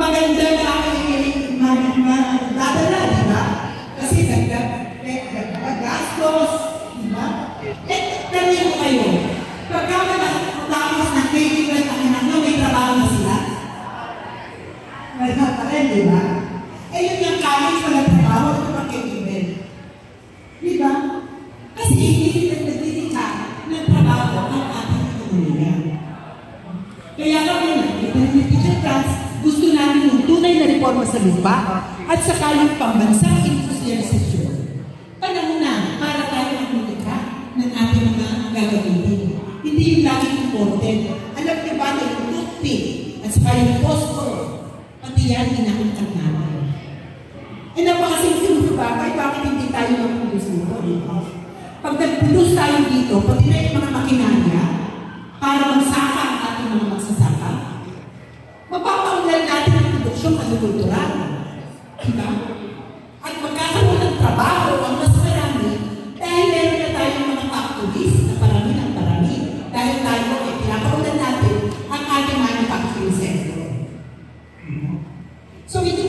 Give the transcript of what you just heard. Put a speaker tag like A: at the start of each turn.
A: maganda na dadala, di ba? Kasi naggastos, di ba? Tanong mo kayo, pagka matapos na kaibigan ang anak nyo, may trabaho na sila? Wala pa rin, di ba? Eh yun yung college, wala trabaho, ito pa kaibigan. Di ba? Kasi hindi nagdidika ng trabaho ang ating ekonomiya. Kaya kami nakita ni Teacher Franz, gusto namin yung tunay na reforma sa lupa at saka yung pambansang industrialisasyon. Panahon na para tayo magmulika ng ating mga gagawin. Hindi yung laging important. Alam niyo ba na yung toothpick at saka yung phosphor, pati yan inakitang namin. Eh napakasimple bagay, bakit hindi tayo mag-produce nito? Pag nag-produce tayo dito, pati na yung mga makinarya para magsaka ang ating mga magsasaka, mapapaunlan natin ang produksyon agrikultural. Diba? At magkakaroon ng trabaho ang mas marami dahil meron na tayong mga factories na parami ng parami. Dahil tayo ay pinakaunan natin ang ating manufacturing sector. So ito